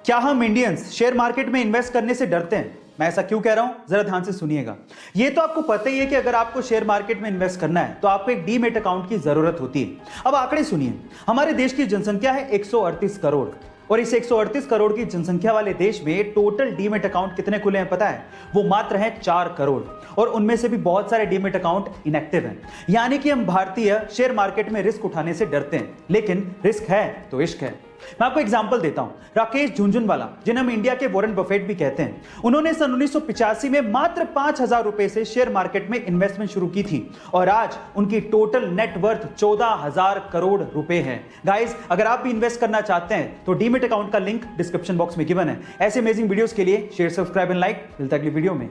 क्या हम Indians share market में इन्वेस्ट करने से डरते हैं? मैं ऐसा क्यों कह रहा हूं, जरा ध्यान से सुनिएगा। ये तो आपको पता ही है कि अगर आपको शेयर मार्केट में इन्वेस्ट करना है तो आपको एक डीमैट अकाउंट की जरूरत होती है। अब आंकड़े सुनिए, हमारे देश की जनसंख्या है 138 करोड़ और इस 138 करोड़ की जनसंख्या वाले देश में टोटल डीमैट अकाउंट कितने खुले हैं पता है? वो मात्र हैं 4 करोड़ और उनमें से भी बहुत सारे डीमैट अकाउंट इनएक्टिव हैं। यानी कि हम भारतीय शेयर मार्केट में रिस्क उठाने से डरते हैं, लेकिन रिस्क है तो इश्क है। मैं आपको एग्जांपल देता हूं। राकेश झुनझुनवाला, जिन्हें हम इंडिया के वॉरेन बफेट भी कहते हैं, उन्होंने सन 1985 में मात्र 5,000 रुपए से शेयर मार्केट में इन्वेस्टमेंट शुरू की थी और आज उनकी टोटल नेटवर्थ 14,000 करोड़ रुपए है। गाइस, अगर आप भी इन्वेस्ट करना चाहते हैं तो डीमैट अकाउंट का लिंक डिस्क्रिप्शन बॉक्स में गिवन है। ऐसे अमेजिंग वीडियोस के लिए शेयर, सब्सक्राइब एंड लाइक। मिलता है अगली वीडियो में।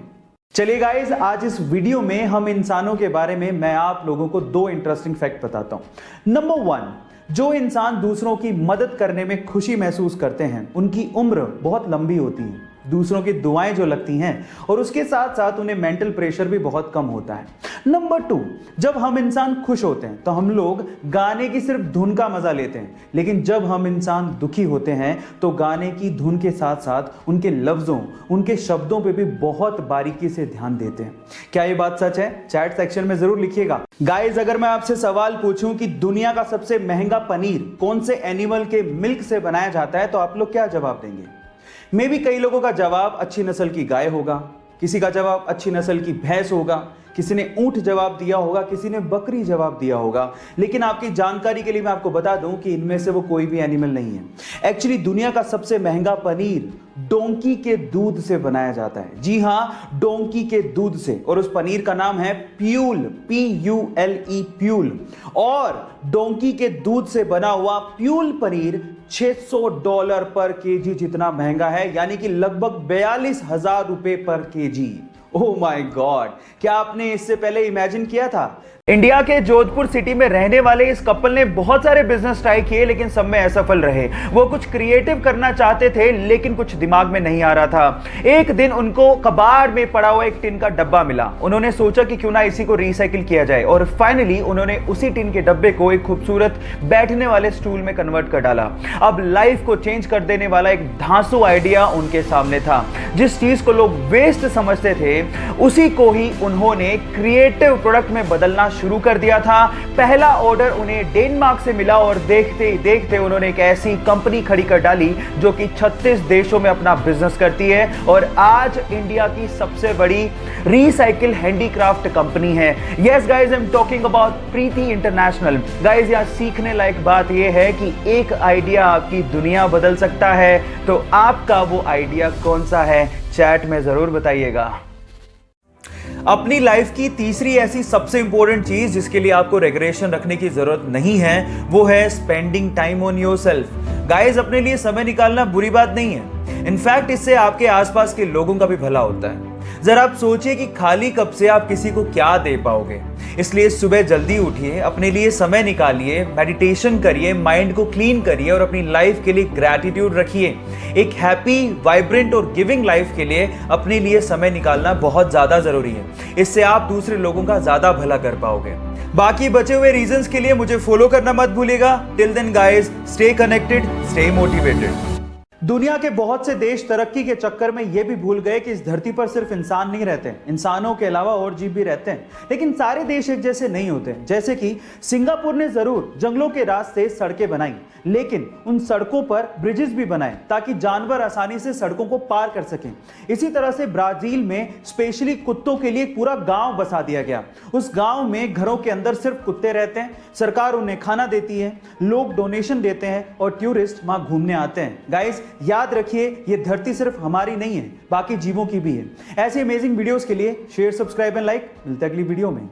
चलिए गाइस, आज इस वीडियो में हम इंसानों के बारे में मैं आप लोगों को 2 इंटरेस्टिंग फैक्ट बताता हूं। नंबर 1, जो इंसान दूसरों की मदद करने में खुशी महसूस करते हैं उनकी उम्र बहुत लंबी होती है, दूसरों की दुआएं जो लगती हैं और उसके साथ साथ उन्हें मेंटल प्रेशर भी बहुत कम होता है। नंबर 2, जब हम इंसान खुश होते हैं तो हम लोग गाने की सिर्फ धुन का मजा लेते हैं, लेकिन जब हम इंसान दुखी होते हैं तो गाने की धुन के साथ साथ उनके लफ्जों, उनके शब्दों पे भी बहुत बारीकी से ध्यान देते हैं। क्या ये बात सच है? चैट सेक्शन में जरूर लिखिएगा। गाइस, अगर मैं आपसे सवाल पूछूं कि दुनिया का सबसे महंगा पनीर कौन से एनिमल के मिल्क से बनाया जाता है तो आप लोग क्या जवाब देंगे? मे भी कई लोगों का जवाब अच्छी नस्ल की गाय होगा, किसी का जवाब अच्छी नस्ल की भैंस होगा, किसी ने ऊंट जवाब दिया होगा, किसी ने बकरी जवाब दिया होगा। लेकिन आपकी जानकारी के लिए मैं आपको बता दूं कि इनमें से वो कोई भी एनिमल नहीं है। एक्चुअली दुनिया का सबसे महंगा पनीर डोंकी के दूध से बनाया जाता है। जी हां, डोंकी के दूध से। और उस पनीर का नाम है प्यूल, PULE, प्यूल। और डोंकी के दूध से बना हुआ प्यूल पनीर $600 पर केजी जितना महंगा है, यानी कि लगभग 42,000 रुपए पर केजी। ओह माय गॉड, क्या आपने इससे पहले इमेजिन किया था? इंडिया के जोधपुर सिटी में रहने वाले इस कपल ने बहुत सारे बिजनेस ट्राई किए लेकिन सब में असफल रहे। वो कुछ क्रिएटिव करना चाहते थे लेकिन कुछ दिमाग में नहीं आ रहा था। एक दिन उनको कबाड़ में पड़ा हुआ एक टिन का डब्बा मिला। उन्होंने सोचा कि क्यों ना इसी को रिसाइकिल किया जाए और फाइनली उन्होंने उसी टिन के डब्बे को एक खूबसूरत बैठने वाले स्टूल में कन्वर्ट कर डाला। अब लाइफ को चेंज कर देने वाला एक धांसू आइडिया उनके सामने था। जिस चीज को लोग वेस्ट समझते थे उसी को ही उन्होंने क्रिएटिव प्रोडक्ट में बदलना शुरू कर दिया था। पहला ऑर्डर उन्हें डेनमार्क से मिला और देखते ही देखते उन्होंने एक ऐसी कंपनी खड़ी कर डाली जो कि 36 देशों में अपना बिजनेस करती है और आज इंडिया की सबसे बड़ी रिसाइकिल हैंडीक्राफ्ट कंपनी है। Yes guys, I am talking about Preeti international. Guys, यहां सीखने लायक बात यह है कि एक आइडिया आपकी दुनिया बदल सकता है, तो आपका वो आइडिया कौन सा है? चैट में जरूर बताइएगा। अपनी लाइफ की तीसरी ऐसी सबसे इंपॉर्टेंट चीज जिसके लिए आपको रेगुलेशन रखने की जरूरत नहीं है वो है spending time on yourself. Guys, अपने लिए समय निकालना बुरी बात नहीं है। इनफैक्ट इससे आपके आसपास के लोगों का भी भला होता है। जरा आप सोचिए कि खाली कप से आप किसी को क्या दे पाओगे। इसलिए सुबह जल्दी उठिए, अपने लिए समय निकालिए, मेडिटेशन करिए, माइंड को क्लीन करिए और अपनी लाइफ के लिए ग्रैटिट्यूड रखिए। एक हैप्पी, वाइब्रेंट और गिविंग लाइफ के लिए अपने लिए समय निकालना बहुत ज्यादा जरूरी है। इससे आप दूसरे लोगों का ज्यादा भला कर पाओगे। बाकी बचे हुए रीजंस के लिए मुझे फॉलो करना मत भूलिएगा। Till then guys, stay connected, stay motivated. दुनिया के बहुत से देश तरक्की के चक्कर में यह भी भूल गए कि इस धरती पर सिर्फ इंसान नहीं रहते, इंसानों के अलावा और जीव भी रहते हैं। लेकिन सारे देश एक जैसे नहीं होते। जैसे कि सिंगापुर ने जरूर जंगलों के रास्ते सड़कें बनाई, लेकिन उन सड़कों पर ब्रिजेस भी बनाए ताकि जानवर आसानी से सड़कों को पार कर सकें। इसी तरह से ब्राजील में स्पेशली कुत्तों के लिए एक पूरा गांव बसा दिया गया। उस गांव में घरों के अंदर सिर्फ कुत्ते रहते हैं, सरकार उन्हें खाना देती है, लोग डोनेशन देते हैं और टूरिस्ट वहां घूमने आते हैं। गाइस, याद रखिए, ये धरती सिर्फ हमारी नहीं है, बाकी जीवों की भी है। ऐसे अमेजिंग वीडियोस के लिए शेयर, सब्सक्राइब एंड लाइक। मिलते हैं अगली वीडियो में।